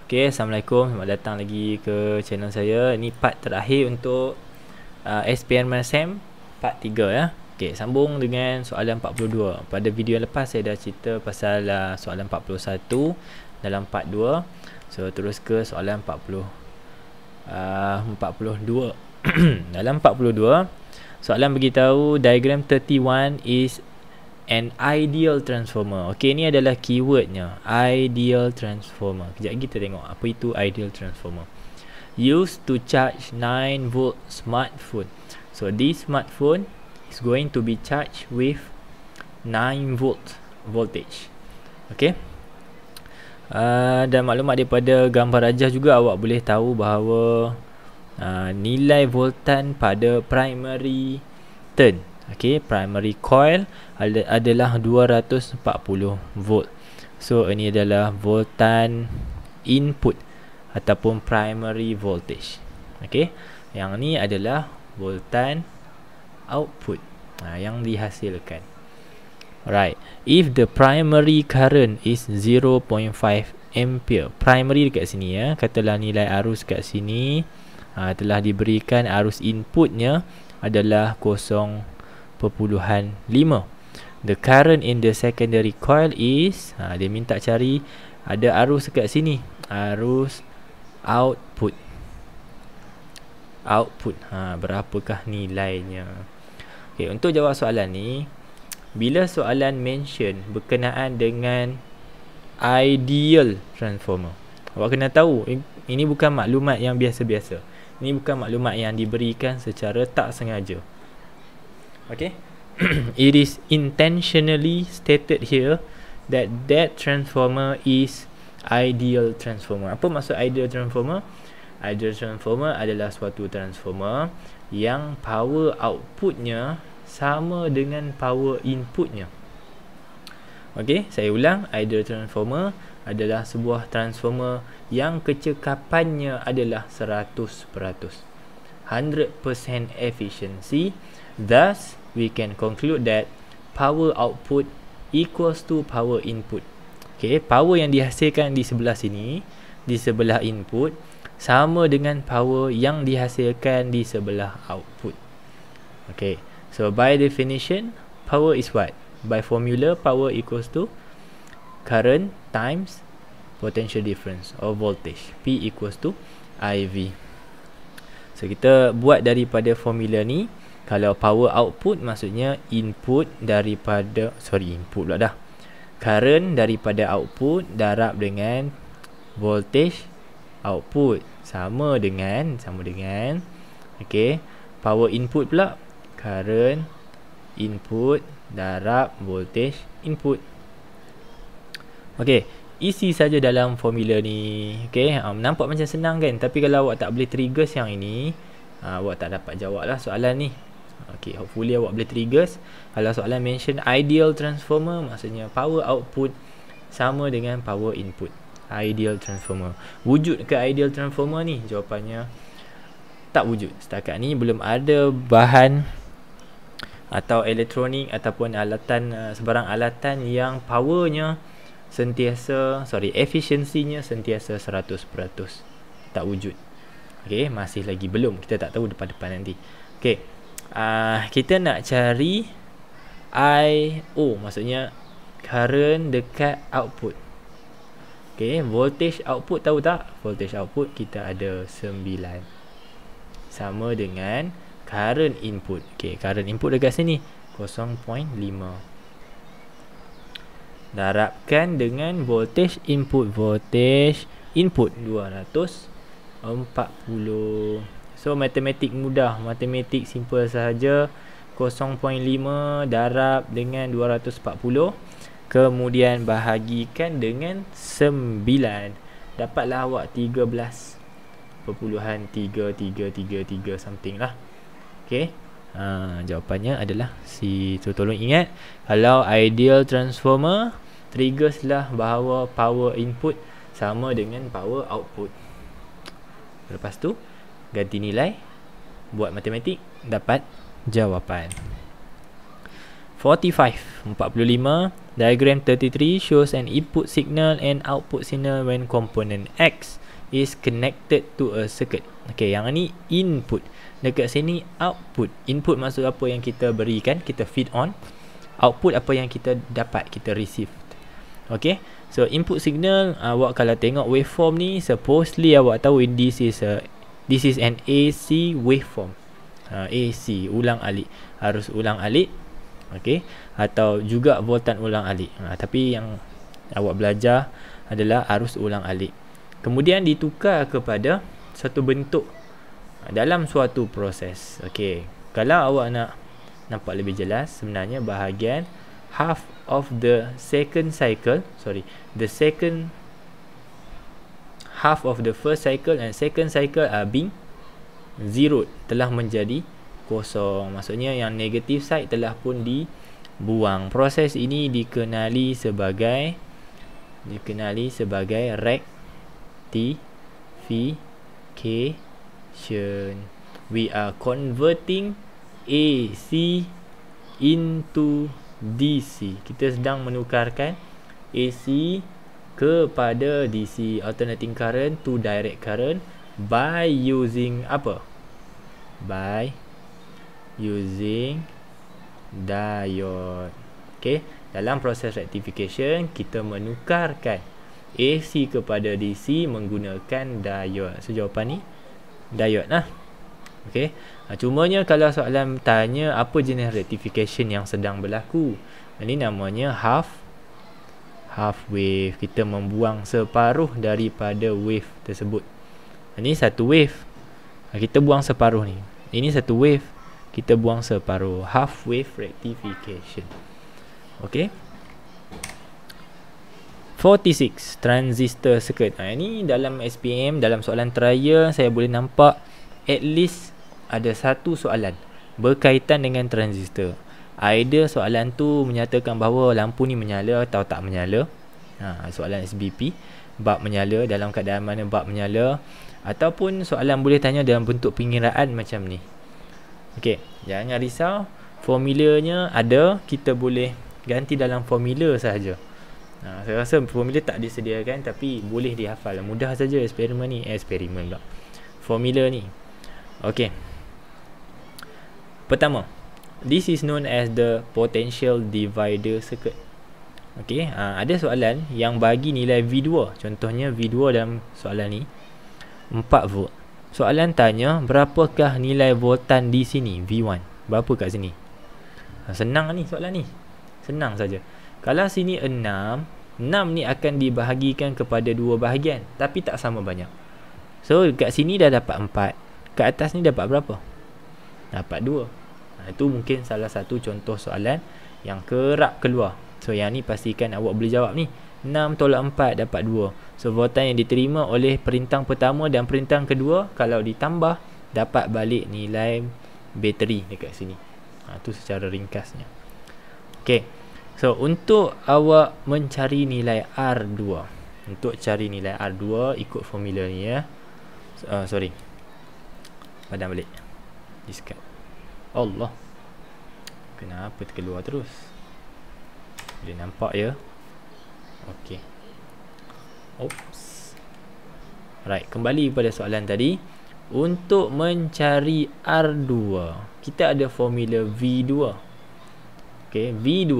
Okay, Assalamualaikum. Selamat datang lagi ke channel saya. Ini part terakhir untuk SPM SEM part 3 ya. Okay, sambung dengan soalan 42. Pada video yang lepas saya dah cerita pasal soalan 41 dalam part 2. So terus ke soalan 42. Dalam 42 soalan beritahu diagram 31 is an ideal transformer. Okey, ni adalah keywordnya, ideal transformer. Kejap kita tengok apa itu ideal transformer. Used to charge 9 volt smartphone. So this smartphone is going to be charged with 9 volt voltage. Okey. Dan maklumat daripada gambar rajah juga awak boleh tahu bahawa nilai voltan pada primary turn, okay, primary coil adalah 240 volt. So ini adalah voltan input ataupun primary voltage. Okay, yang ni adalah voltan output yang dihasilkan. Alright, if the primary current is 0.5 ampere, primary dekat sini ya, katalah nilai arus kat sini telah diberikan arus inputnya adalah 0.5. The current in the secondary coil is, dia minta cari ada arus dekat sini, arus output. Berapakah nilainya? Okay, untuk jawab soalan ni, bila soalan mention berkenaan dengan ideal transformer, awak kena tahu ini bukan maklumat yang biasa-biasa. Ini bukan maklumat yang diberikan secara tak sengaja. Okay. It is intentionally stated here that transformer is ideal transformer. Apa maksud ideal transformer? Ideal transformer adalah suatu transformer yang power outputnya sama dengan power inputnya. Okey, saya ulang, ideal transformer adalah sebuah transformer yang kecekapannya adalah 100%. 100% efficiency. Thus, we can conclude that power output equals to power input. Okay, power yang dihasilkan di sebelah sini, di sebelah input, sama dengan power yang dihasilkan di sebelah output. Okay, so by definition, power is what? By formula, power equals to current times potential difference or voltage. P equals to IV. So kita buat daripada formula ni. Kalau power output maksudnya input daripada, input pula dah, current daripada output darab dengan voltage output sama dengan okay, power input pula current input darab voltage input. Okay, isi saja dalam formula ni. Okay, nampak macam senang kan, tapi kalau awak tak boleh trigger yang ini, awak tak dapat jawab lah soalan ni. Okay, hopefully awak boleh triggers. Kalau soalan mention ideal transformer, maksudnya power output sama dengan power input. Ideal transformer. Wujud ke ideal transformer ni? Jawapannya tak wujud. Setakat ni belum ada bahan atau elektronik ataupun alatan, sebarang alatan yang powernya sentiasa, efisiensinya sentiasa 100%. Tak wujud. Okay, masih lagi belum. Kita tak tahu depan-depan nanti. Okay, kita nak cari I/O, maksudnya current dekat output. Okay, voltage output tahu tak? Voltage output kita ada 9 sama dengan current input. Okay, current input dekat sini 0.5 darabkan dengan voltage input. Voltage input 240. So matematik mudah, matematik simple sahaja. 0.5 darab dengan 240, kemudian bahagikan dengan 9, dapatlah awak 13.3333 something lah. Okay, jawapannya adalah C. So tolong ingat, kalau ideal transformer, triggerslah bahawa power input sama dengan power output. Lepas tu ganti nilai, buat matematik, dapat jawapan. 45. Diagram 33 shows an input signal and output signal when component X is connected to a circuit. Okay, yang ni input. Dekat sini output. Input maksud apa yang kita berikan, kita feed on. Output apa yang kita dapat, kita receive. Okay, so input signal, awak kalau tengok waveform ni, supposedly awak tahu this is an AC waveform. AC, ulang alik. Harus ulang alik. Okay, atau juga voltan ulang alik. Tapi yang awak belajar adalah arus ulang alik. Kemudian ditukar kepada satu bentuk dalam suatu proses. Okay, kalau awak nak nampak lebih jelas, sebenarnya bahagian half of the second cycle, the second half of the first cycle and second cycle are being zeroed, telah menjadi kosong. Maksudnya yang negative side telah pun dibuang. Proses ini dikenali sebagai rectification. We are converting AC into DC. Kita sedang menukarkan AC kepada DC, alternating current to direct current, by using apa? By using diode. Okay, dalam proses rectification kita menukarkan AC kepada DC menggunakan diode. So jawapan ni diode lah. Okay, cumanya kalau soalan tanya apa jenis rectification yang sedang berlaku, ini namanya half wave. Kita membuang separuh daripada wave tersebut. Ini satu wave, kita buang separuh ni. Ini satu wave, kita buang separuh. Half wave rectification. Okay, 46. Transistor circuit. Ini dalam SPM, dalam soalan trial saya boleh nampak at least ada satu soalan berkaitan dengan transistor. Either soalan tu menyatakan bahawa lampu ni menyala atau tak menyala. Soalan SBP, bab menyala, dalam keadaan mana bab menyala, ataupun soalan boleh tanya dalam bentuk pengiraan macam ni. Okey, jangan risau, formulanya ada, kita boleh ganti dalam formula sahaja. Saya rasa formula tak disediakan tapi boleh dihafal. Mudah saja eksperimen pula. Formula ni. Okey. Pertama, this is known as the potential divider circuit. Okey, ada soalan yang bagi nilai V2. Contohnya V2 dalam soalan ni 4 volt. Soalan tanya berapakah nilai voltan di sini, V1. Berapa kat sini? Senang ni soalan ni. Senang saja. Kalau sini 6 ni akan dibahagikan kepada dua bahagian tapi tak sama banyak. So kat sini dah dapat 4. Kat atas ni dapat berapa? Dapat 2. Itu mungkin salah satu contoh soalan yang kerap keluar. So yang ni pastikan awak boleh jawab ni. 6 tolak 4 dapat 2. So voltan yang diterima oleh perintang pertama dan perintang kedua, kalau ditambah dapat balik nilai bateri dekat sini. Itu secara ringkasnya. Okay, so untuk awak mencari nilai R2, untuk cari nilai R2 ikut formula ni ya. Padam balik. Discard. Allah, kenapa terkeluar terus? Boleh nampak ya. Okey. Oops. Right, kembali pada soalan tadi. Untuk mencari R2, kita ada formula V2. Okey, V2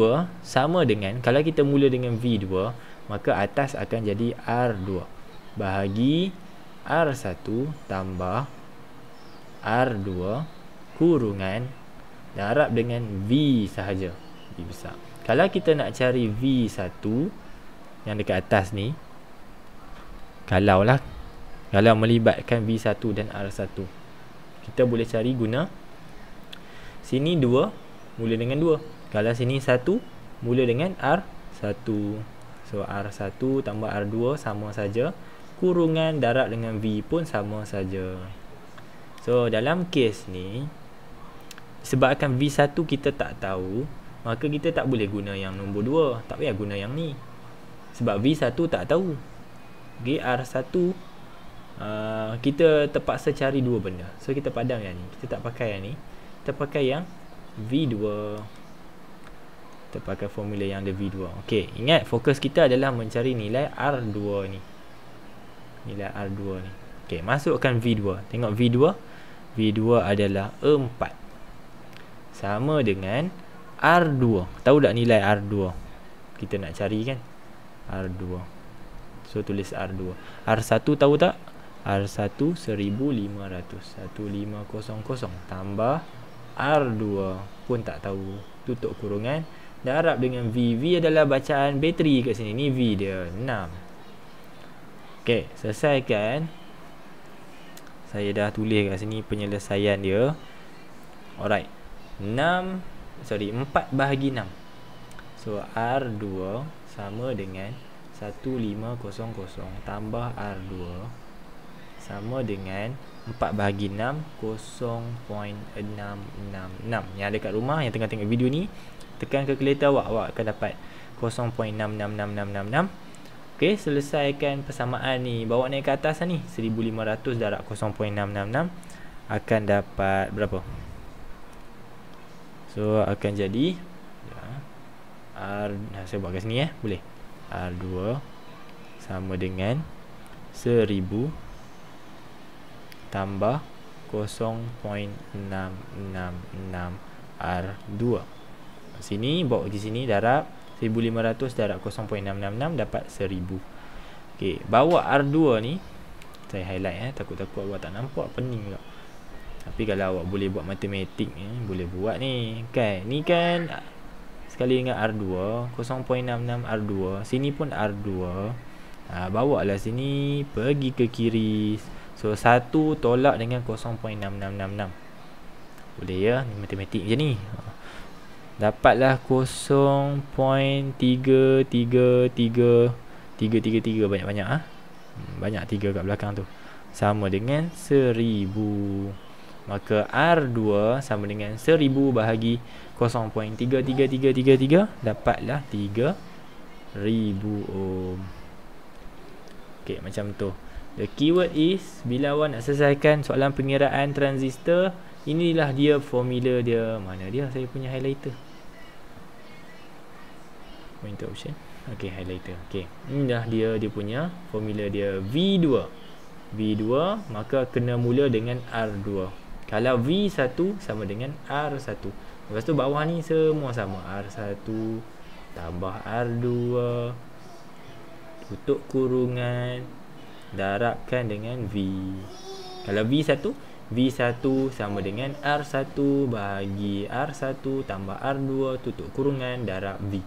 sama dengan, kalau kita mula dengan V2, maka atas akan jadi R2 bahagi R1 tambah R2 kurungan darab dengan V sahaja, V besar. Kalau kita nak cari V1 yang dekat atas ni, kalau melibatkan V1 dan R1, kita boleh cari guna sini 2 mula dengan 2. Kalau sini 1 mula dengan R1. So R1 tambah R2 sama saja, kurungan darab dengan V pun sama saja. So dalam kes ni, sebabkan V1 kita tak tahu, maka kita tak boleh guna yang nombor 2. Tak payah guna yang ni, sebab V1 tak tahu. Okay, R1 kita terpaksa cari dua benda. So kita padam yang ni, kita tak pakai yang ni, kita pakai yang V2. kita pakai formula yang ada V2. Okey, ingat fokus kita adalah mencari nilai R2 ni. Nilai R2 ni. Okey, masukkan V2. Tengok V2. V2 adalah 4. Sama dengan R2. Tahu tak nilai R2? Kita nak cari kan? R2. So tulis R2. R1 tahu tak? R1 1500. 1500 tambah R2 pun tak tahu. Tutup kurungan. Darab dengan V. V adalah bacaan bateri kat sini. Ni V dia 6. Okey, selesaikan. Saya dah tulis kat sini penyelesaian dia. Alright. 4 bahagi 6. So R2 sama dengan 1500 tambah R2 sama dengan 4 bahagi 6 0.666. Yang ada kat rumah yang tengah tengok video ni, tekan kalkulator awak akan dapat 0.66666. Okey, selesaikan persamaan ni, bawa naik ke atas ni. 1500 darab 0.666 akan dapat berapa? So akan jadi saya buat kat sini boleh. R2 sama dengan 1000 tambah 0.666 R2. Sini bawa di sini darab 1500 darab 0.666 dapat 1000. Okey, bawa R2 ni saya highlight takut-takut awak tak nampak, pening pula. Tapi kalau awak boleh buat matematik ni, boleh buat ni kan. Ni kan sekali dengan R2 0.66 R2. Sini pun R2. Bawa lah sini pergi ke kiri. So 1 tolak dengan 0.6666. Boleh ya, ni matematik je ni. Dapatlah 0.333 banyak-banyak banyak 3 kat belakang tu. Sama dengan 1000. Maka R2 sama dengan 1000 bahagi 0.33333 dapatlah 3000 ohm. Okey, macam tu. The keyword is, bila awak nak selesaikan soalan pengiraan transistor, inilah dia formula dia. Mana dia saya punya highlighter? Pointer option. Okey, highlighter. Okey, inilah dia punya formula dia. V2. V2 maka kena mula dengan R2. Kalau V1 sama dengan R1. Lepas tu bawah ni semua sama. R1 tambah R2 tutup kurungan darabkan dengan V. Kalau V1 sama dengan R1 bahagi R1 tambah R2 tutup kurungan darab V.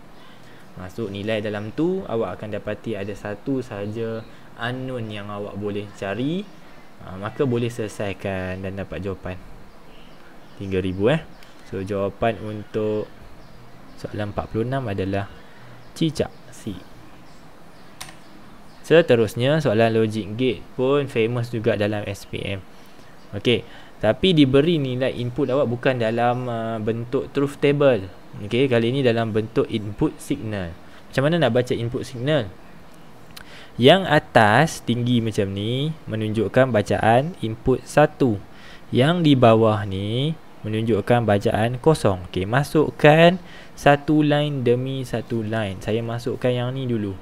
Masuk nilai dalam tu, awak akan dapati ada satu saja unknown yang awak boleh cari. Maka boleh selesaikan dan dapat jawapan 3000 So jawapan untuk soalan 46 adalah cicak C. Seterusnya soalan logic gate pun famous juga dalam SPM. Okey, tapi diberi nilai input awak bukan dalam bentuk truth table. Okey, kali ini dalam bentuk input signal. Macam mana nak baca input signal? Yang atas tinggi macam ni menunjukkan bacaan input 1. Yang di bawah ni menunjukkan bacaan kosong. Okey, masukkan satu line demi satu line. Saya masukkan yang ni dulu.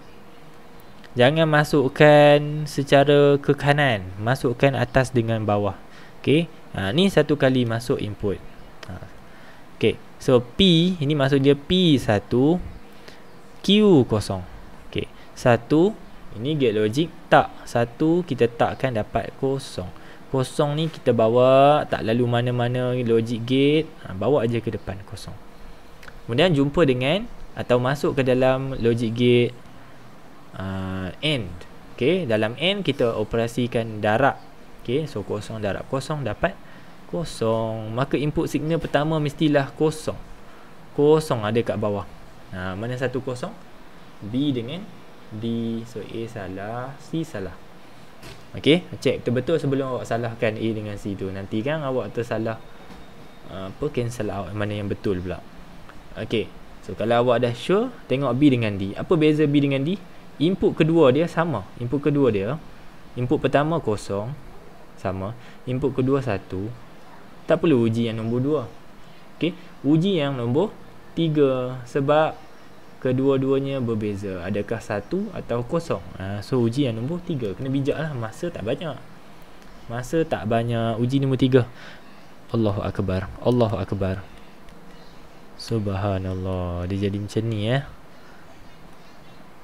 Jangan masukkan secara ke kanan, masukkan atas dengan bawah. Okey, ni satu kali masuk input. Okey, so P ini maksud dia P1 Q kosong. Okey, 1 ini gate logik tak. 1 kita takkan dapat kosong. Kosong ni kita bawa tak lalu mana-mana logic gate, bawa aja ke depan kosong. Kemudian jumpa dengan atau masuk ke dalam logic gate AND. Okey, dalam AND kita operasikan darab. Okey, so kosong darab kosong dapat kosong. Maka input signal pertama mestilah kosong. Kosong ada kat bawah. Mana satu kosong? B dengan D. So A salah, C salah. Okey, cek betul-betul sebelum awak salahkan A dengan C tu. Nanti kan awak tersalah cancel out mana yang betul pula. Okey, so kalau awak dah sure, tengok B dengan D. Apa beza B dengan D? Input kedua dia sama. Input kedua dia, input pertama kosong sama, input kedua 1. Tak perlu uji yang nombor 2. Okey, uji yang nombor 3 sebab kedua-duanya berbeza. Adakah 1 atau kosong? So uji yang nombor 3. Kena bijak lah. Masa tak banyak. Uji nombor 3. Allahu Akbar. Allahu Akbar. Subhanallah. Dia jadi macam ni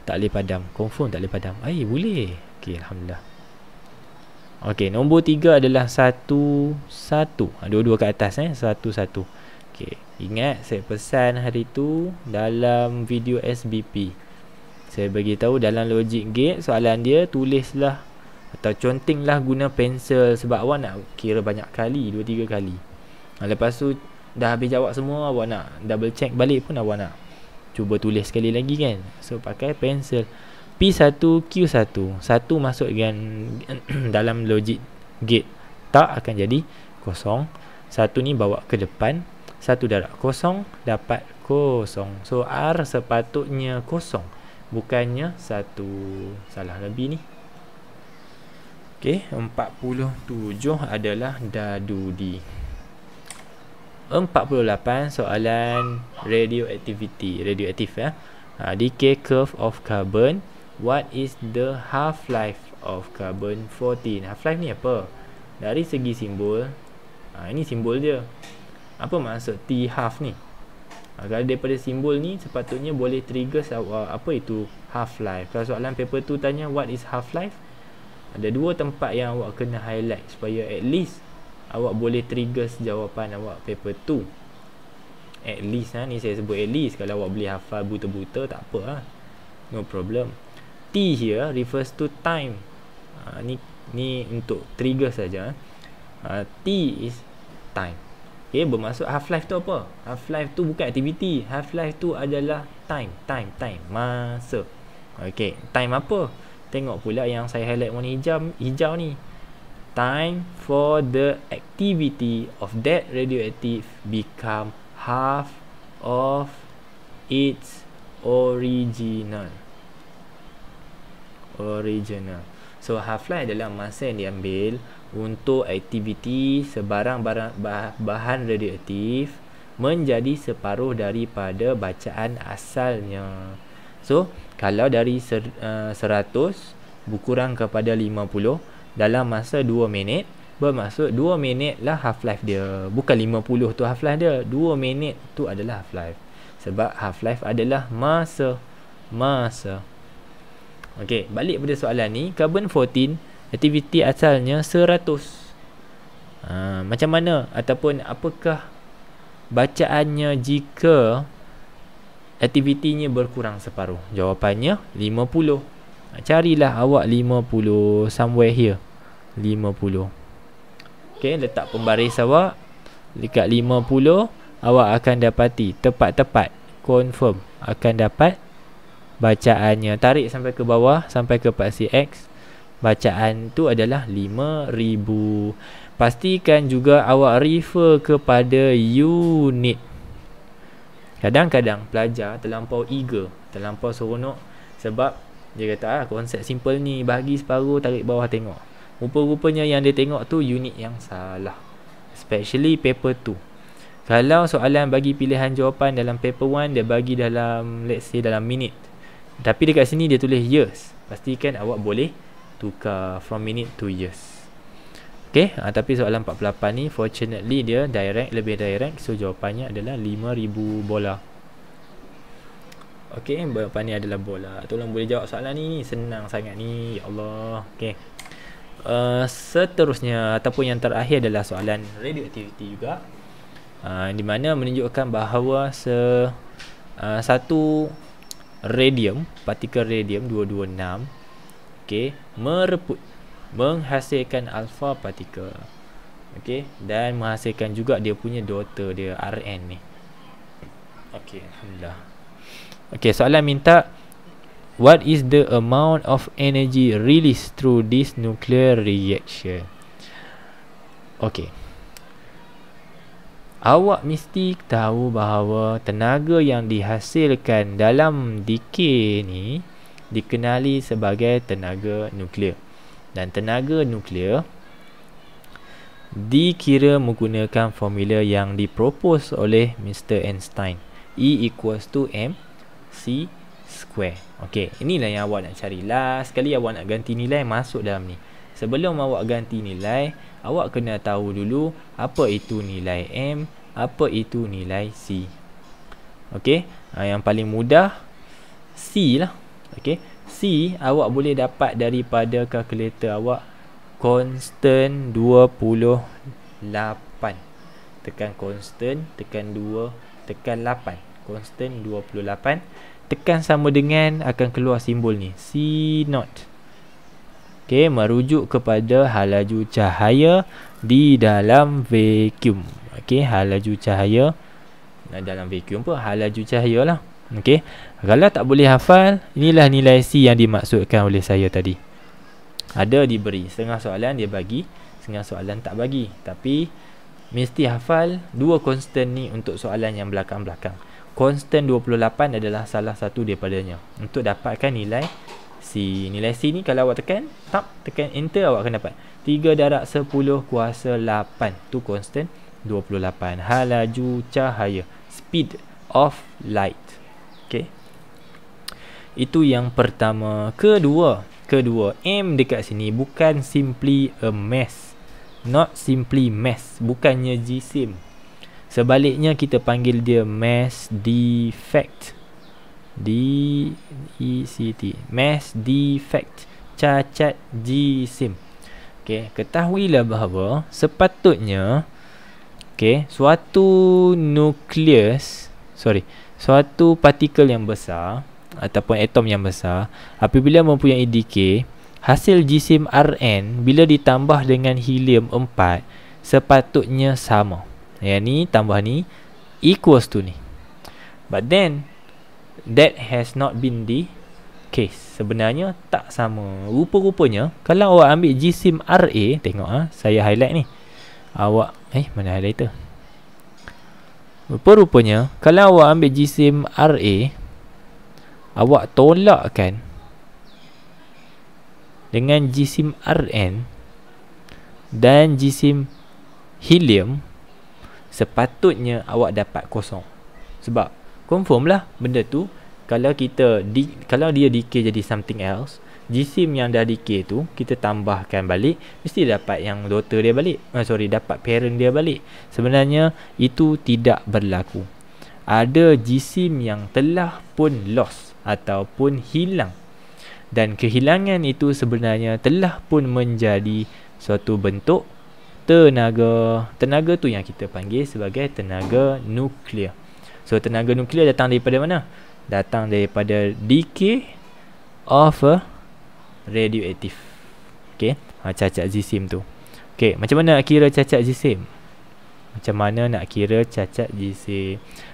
tak boleh padam. Confirm tak boleh padam. Boleh. Okay, Alhamdulillah. Okay, nombor 3 adalah 1, 1. Dua-dua kat atas 1, 1. Okay, ingat saya pesan hari tu dalam video SBP. Saya bagi tahu dalam logic gate soalan dia tulislah atau continglah guna pensel sebab awak nak kira banyak kali, 2-3 kali. Lepas tu dah habis jawab semua, awak nak double check balik pun awak nak cuba tulis sekali lagi kan. So pakai pensel. P1 Q1. 1 masuk dengan dalam logic gate tak akan jadi kosong. 1 ni bawa ke depan. 1 darab kosong dapat kosong. So R sepatutnya kosong, bukannya 1. Salah lebih ni. Okay, 47 adalah Dadudi. 48 soalan radioactivity. Radioaktif decay curve of carbon. What is the half-life of carbon 14? Half-life ni apa? Dari segi simbol, ini simbol dia. Apa maksud T half ni? Kalau daripada simbol ni sepatutnya boleh trigger apa itu half-life. Kalau soalan paper tu tanya what is half-life, ada 2 tempat yang awak kena highlight supaya at least awak boleh trigger jawapan awak paper 2. At least ni saya sebut at least. Kalau awak boleh hafal buta-buta tak apa no problem. T here refers to time. Ni untuk trigger saja. T is time. Okay, bermaksud half-life tu apa? Half-life tu bukan aktiviti. Half-life tu adalah time. Masa. Okay, time apa? Tengok pula yang saya highlight warna hijau ni. Time for the activity of that radioactive become half of its original. So half-life adalah masa yang diambil untuk aktiviti sebarang bahan radioaktif menjadi separuh daripada bacaan asalnya. So kalau dari 100 berkurang kepada 50 dalam masa 2 minit, bermaksud 2 minit lah half-life dia. Bukan 50 tu half-life dia. 2 minit tu adalah half-life. Sebab half-life adalah masa. Okey, balik pada soalan ni. Carbon 14, aktiviti asalnya 100. Macam mana? Ataupun apakah bacaannya jika aktivitinya berkurang separuh? Jawapannya 50. Carilah awak 50 somewhere here. 50. Okey, letak pembaris awak dekat 50. Awak akan dapati tepat-tepat confirm akan dapat bacaannya. Tarik sampai ke bawah sampai ke paksi X. Bacaan tu adalah 5000. Pastikan juga awak refer kepada unit. Kadang-kadang pelajar terlampau eager, terlampau seronok sebab dia kata konsep simple ni, bagi separuh tarik bawah tengok. Rupa-rupanya yang dia tengok tu unit yang salah. Especially paper 2. Kalau soalan bagi pilihan jawapan dalam paper 1, dia bagi dalam let's say dalam minit. Tapi dekat sini dia tulis years. Pastikan awak boleh tukar from minute to years. Okay, tapi soalan 48 ni fortunately dia direct, lebih direct. So jawapannya adalah 5000 bola. Okay, jawapan ni adalah bola. Tolong boleh jawab soalan ni, senang sangat ni. Ya Allah. Okay, seterusnya ataupun yang terakhir adalah soalan radioactivity juga, di mana menunjukkan bahawa satu radium, partikel radium 226, okay, menghasilkan alpha partikel, okay, dan menghasilkan juga dia punya daughter dia Rn ni. Okay, Alhamdulillah. Okay, soalan minta what is the amount of energy released through this nuclear reaction? Okay, awak mesti tahu bahawa tenaga yang dihasilkan dalam decay ni dikenali sebagai tenaga nuklear. Dan tenaga nuklear dikira menggunakan formula yang dipropos oleh Mr. Einstein. E equals to MC square. Okey, inilah yang awak nak cari. Last sekali awak nak ganti nilai, masuk dalam ni. Sebelum awak ganti nilai, awak kena tahu dulu apa itu nilai M, apa itu nilai C. Okey, yang paling mudah C lah. Okey, C awak boleh dapat daripada kalkulator awak, constant 28. Tekan constant, tekan 2, tekan 8. Constant 28. Tekan sama dengan, akan keluar simbol ni, C0. Okey, merujuk kepada halaju cahaya di dalam vacuum. Okey, halaju cahaya dalam vacuum pun halaju cahaya lah. Okey, kalau tak boleh hafal, inilah nilai C yang dimaksudkan oleh saya tadi. Ada diberi, setengah soalan dia bagi, setengah soalan tak bagi. Tapi mesti hafal dua constant ni untuk soalan yang belakang-belakang. Constant 28 adalah salah satu daripadanya untuk dapatkan nilai C. Nilai C ni kalau awak tekan enter, awak akan dapat 3 darab 10 kuasa 8. Tu constant 28. Halaju cahaya, speed of light. Okay, itu yang pertama. Kedua, M dekat sini bukan simply a mass, not simply mass, bukannya jisim. Sebaliknya kita panggil dia mass defect. D-E-C-T, mass defect, cacat jisim. Okey, ketahuilah bahawa sepatutnya suatu partikel yang besar ataupun atom yang besar apabila mempunyai decay, hasil jisim Rn bila ditambah dengan helium 4 sepatutnya sama. Yang ni tambah ni equals to ni. But then that has not been the case. Sebenarnya tak sama. Rupa-rupanya kalau awak ambil jisim Ra, tengok saya highlight ni. Awak mana highlighter? Rupa-rupanya kalau awak ambil jisim Ra, awak tolakkan dengan jisim Rn dan jisim helium, sepatutnya awak dapat kosong. Sebab confirm lah benda tu, kalau dia decay jadi something else, jisim yang dah decay tu kita tambahkan balik, mesti dapat yang daughter dia balik. Dapat parent dia balik. Sebenarnya itu tidak berlaku. Ada jisim yang telah pun lost ataupun hilang, dan kehilangan itu sebenarnya telah pun menjadi suatu bentuk tenaga. Tenaga tu yang kita panggil sebagai tenaga nuklear. So tenaga nuklear datang daripada mana? Datang daripada decay of a radioactive. Okey, cacat jisim tu. Okey, macam mana nak kira cacat jisim?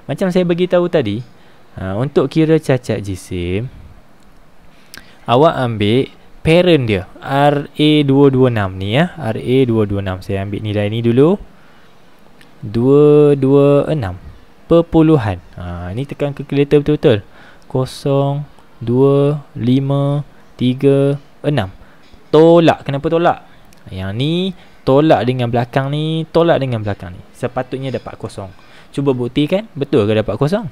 Macam saya bagi tahu tadi, untuk kira cacat jisim, awak ambil parent dia, Ra226 ni ya. Ra226, saya ambil nilai ni dulu, 226 perpuluhan. Ni tekan kalkulator betul-betul. 0, 2, 5, 3, 6. Tolak. Kenapa tolak? Yang ni tolak dengan belakang ni, tolak dengan belakang ni. Sepatutnya dapat kosong. Cuba buktikan, betul ke dapat kosong?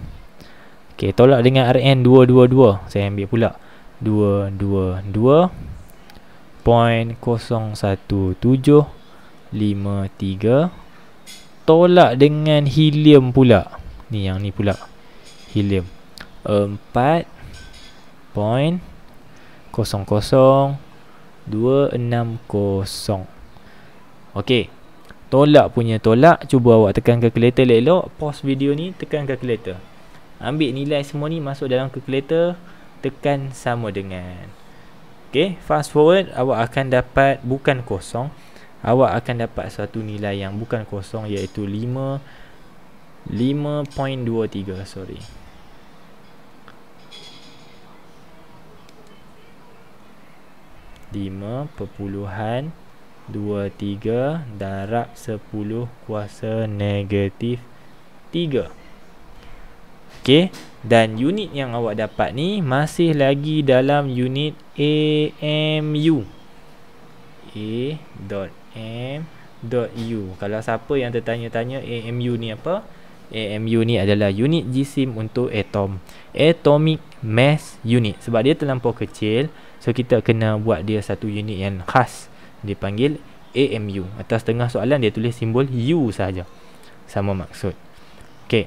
Okey, tolak dengan Rn 222. Saya ambil pula 222.01753. Tolak dengan helium pula. Ni yang ni pula, helium 4.00260. Okey, tolak punya tolak. Cuba awak tekan kalkulator elok-elok. Pause video ni, tekan kalkulator. Ambil nilai semua ni masuk dalam kalkulator, tekan sama dengan. Okey, fast forward, awak akan dapat bukan kosong. Awak akan dapat satu nilai yang bukan kosong, iaitu 5.23, sorry. 5.23 darab 10 kuasa negatif 3. Okey, dan unit yang awak dapat ni masih lagi dalam unit AMU. A.M.U. Kalau siapa yang tertanya-tanya AMU ni apa? AMU ni adalah unit jisim untuk atom, atomic mass unit. Sebab dia terlampau kecil, so kita kena buat dia satu unit yang khas, dipanggil AMU. Atas tengah soalan dia tulis simbol U sahaja, sama maksud. Okey,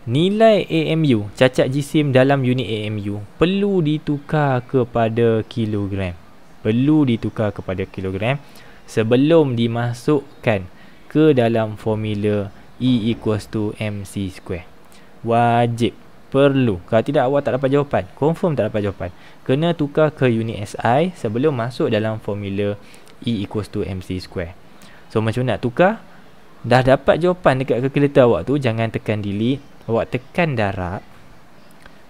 nilai AMU, cacat jisim dalam unit AMU, perlu ditukar kepada kilogram. Perlu ditukar kepada kilogram sebelum dimasukkan ke dalam formula E equals to MC square. Wajib, perlu. Kalau tidak awak tak dapat jawapan, confirm tak dapat jawapan. Kena tukar ke unit SI sebelum masuk dalam formula E equals to MC square. So macam nak tukar? Dah dapat jawapan dekat kalkulator awak tu, jangan tekan delete, awak tekan darab.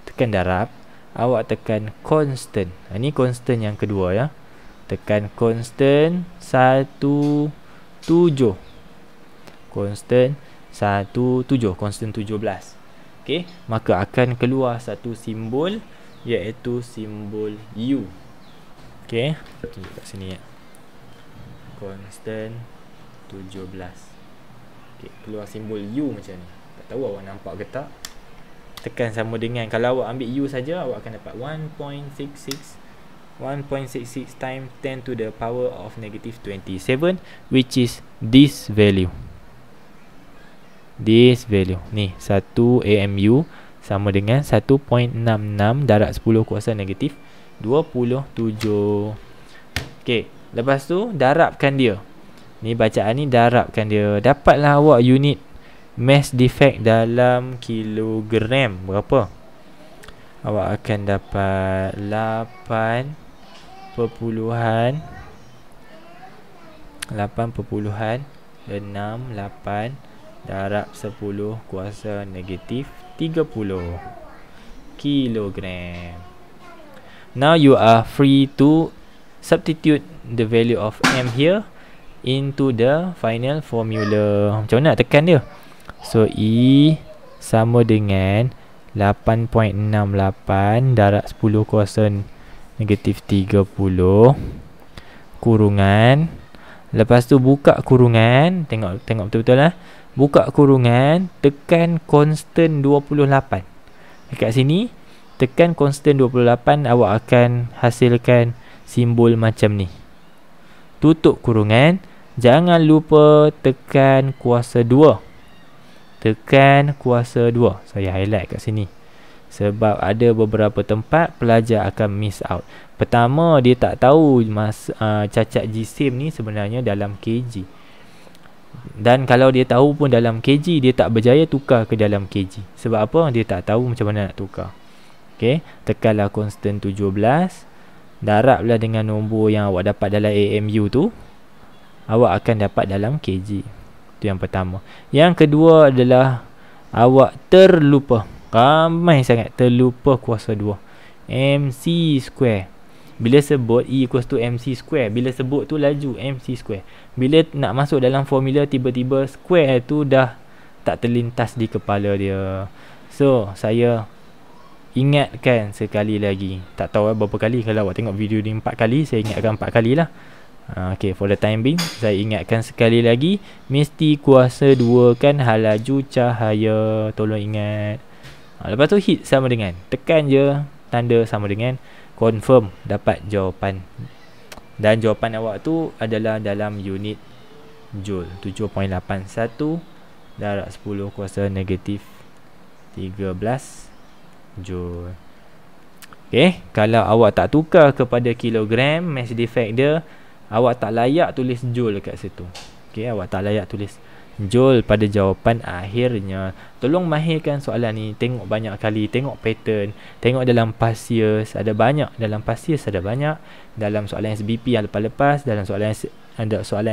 Tekan darab, awak tekan constant. Ini constant yang kedua ya. Tekan constant 17. Constant 17, constant 17. Okey, maka akan keluar satu simbol, iaitu simbol U. Okey, tunjuk kat sini ya. Constant 17. Okey, keluar simbol U macam ni. Tak tahu awak nampak ke tak? Tekan sama dengan, kalau awak ambil U saja, awak akan dapat 1.66 times 10 to the power of negative 27, which is this value. This value ni 1 AMU sama dengan 1.66 darab 10 kuasa negatif 27. Okey, lepas tu darabkan dia. Ni bacaan ni darabkan dia. Dapatlah awak unit mass defect dalam kilogram berapa? Awak akan dapat 8.68 darab 10 kuasa negatif 30 kilogram. Now you are free to substitute the value of M here into the final formula. Macam mana nak tekan dia? So E sama dengan 8.68 darab 10 kuasa negatif 30 kurungan. Lepas tu buka kurungan, tengok betul-betul lah. Buka kurungan, tekan constant 28. Dekat sini tekan constant 28, awak akan hasilkan simbol macam ni. Tutup kurungan, jangan lupa tekan kuasa 2. Tekan kuasa 2. Saya highlight kat sini sebab ada beberapa tempat pelajar akan miss out. Pertama, dia tak tahu cacat jisim ni sebenarnya dalam kg. Dan kalau dia tahu pun dalam kg, dia tak berjaya tukar ke dalam kg. Sebab apa? Dia tak tahu macam mana nak tukar. Okey, tekanlah constant 17, darablah dengan nombor yang awak dapat dalam AMU tu, awak akan dapat dalam kg. Itu yang pertama. Yang kedua adalah awak terlupa, ramai sangat terlupa kuasa 2, MC square. Bila sebut E equals to MC square, bila sebut tu laju MC square. Bila nak masuk dalam formula, tiba-tiba square tu dah tak terlintas di kepala dia. So saya ingatkan sekali lagi. Tak tahu berapa kali, kalau awak tengok video ni 4 kali, saya ingatkan 4 kali lah. Okay, for the time being, saya ingatkan sekali lagi, mesti kuasa 2 kan halaju cahaya. Tolong ingat. Lepas tu hit sama dengan, tekan je tanda sama dengan, confirm dapat jawapan. Dan jawapan awak tu adalah dalam unit joule, 7.81 darab 10 kuasa negatif 13 joule. Okay, kalau awak tak tukar kepada kilogram mass defect dia, awak tak layak tulis joule kat situ. Okay, awak tak layak tulis joule pada jawapan akhirnya. Tolong mahirkan soalan ni, tengok banyak kali, tengok pattern, tengok dalam past years ada banyak, dalam past years ada banyak, dalam soalan SBP yang lepas-lepas, dalam soalan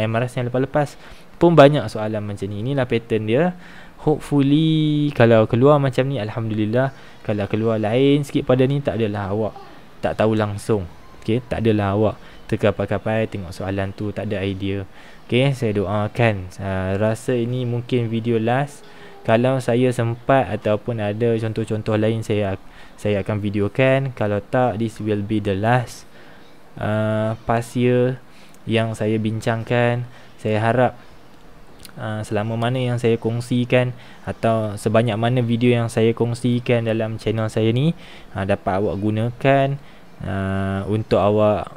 MRS yang lepas-lepas pun banyak soalan macam ni. Inilah pattern dia. Hopefully kalau keluar macam ni, alhamdulillah. Kalau keluar lain sikit pada ni, tak adalah awak tak tahu langsung. Okay, tak adalah awak terkapai-kapai tengok soalan tu tak ada idea. Okay, saya doakan, rasa ini mungkin video last. Kalau saya sempat ataupun ada contoh-contoh lain, saya akan videokan. Kalau tak, this will be the last past year yang saya bincangkan. Saya harap selama mana yang saya kongsikan atau sebanyak mana video yang saya kongsikan dalam channel saya ni dapat awak gunakan untuk awak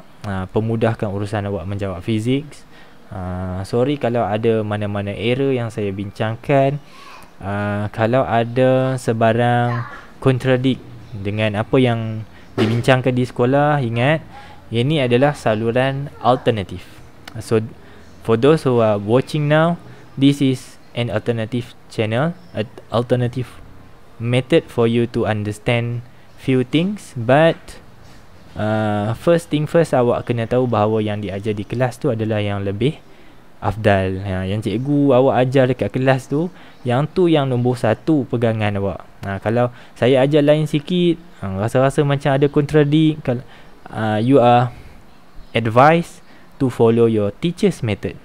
pemudahkan urusan awak menjawab fizik. Sorry kalau ada mana-mana error yang saya bincangkan. Kalau ada sebarang kontradik dengan apa yang dibincangkan di sekolah, ingat ini adalah saluran alternatif. So for those who are watching now, this is an alternative channel, an alternative method for you to understand few things. But first thing first, awak kena tahu bahawa yang diajar di kelas tu adalah yang lebih afdal. Yang cikgu awak ajar dekat kelas tu, yang tu yang nombor satu pegangan awak. Kalau saya ajar lain sikit, rasa-rasa macam ada kontradik, you are advised to follow your teacher's method.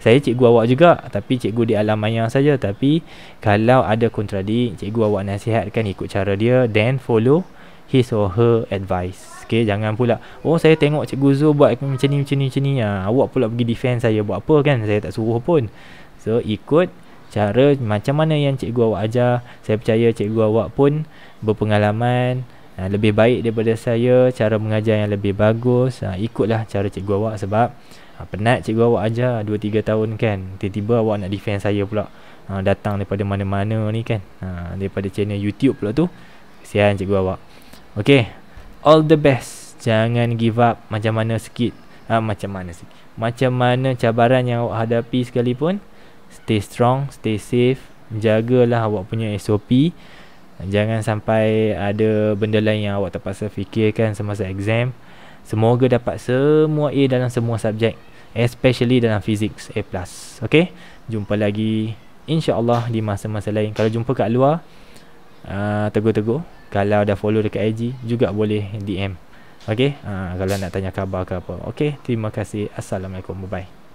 Saya cikgu awak juga, tapi cikgu di alam maya saja. Tapi kalau ada kontradik, cikgu awak nasihatkan ikut cara dia, then follow his or her advice. Okay, jangan pula saya tengok cikgu Zul buat macam ni, awak pula pergi defend saya, buat apa kan, saya tak suruh pun. So ikut cara macam mana yang cikgu awak ajar. Saya percaya cikgu awak pun berpengalaman, lebih baik daripada saya, cara mengajar yang lebih bagus. Ikutlah cara cikgu awak, sebab penat cikgu awak ajar 2-3 tahun kan, tiba-tiba awak nak defend saya pula, datang daripada mana-mana ni kan, daripada channel YouTube pula tu. Kesian cikgu awak. Okay, all the best. Jangan give up macam mana cabaran yang awak hadapi sekalipun. Stay strong, stay safe. Jagalah awak punya SOP. Jangan sampai ada benda lain yang awak terpaksa fikirkan semasa exam. Semoga dapat semua A dalam semua subjek, especially dalam physics A+. Okay, jumpa lagi insya-Allah di masa-masa lain. Kalau jumpa kat luar, tegur-tegur. Kalau dah follow dekat IG juga boleh DM. Okay, kalau nak tanya khabar ke apa. Okay, terima kasih. Assalamualaikum, bye bye.